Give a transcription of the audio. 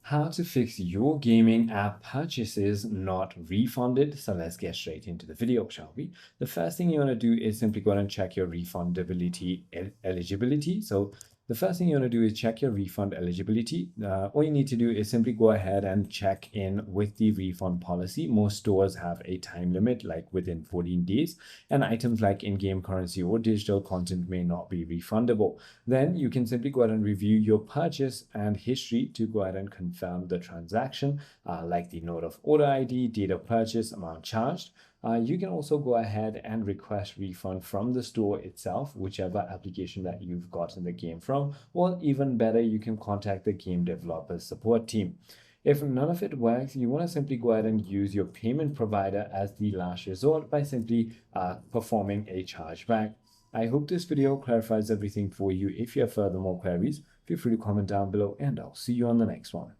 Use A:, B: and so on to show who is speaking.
A: How to fix your gaming app purchases not refunded. So let's get straight into the video, shall we? The first thing you want to do is simply go and check your refundability eligibility. So the first thing you want to do is check your refund eligibility. All you need to do is simply go ahead and check in with the refund policy. Most stores have a time limit, like within 14 days, and items like in-game currency or digital content may not be refundable. Then you can simply go ahead and review your purchase and history to go ahead and confirm the transaction, like the note of order ID, date of purchase, amount charged. You can also go ahead and request refund from the store itself, whichever application that you've gotten the game from, or even better, you can contact the game developer's support team. If none of it works, you want to simply go ahead and use your payment provider as the last resort by simply performing a chargeback. I hope this video clarifies everything for you. If you have further more queries, feel free to comment down below and I'll see you on the next one.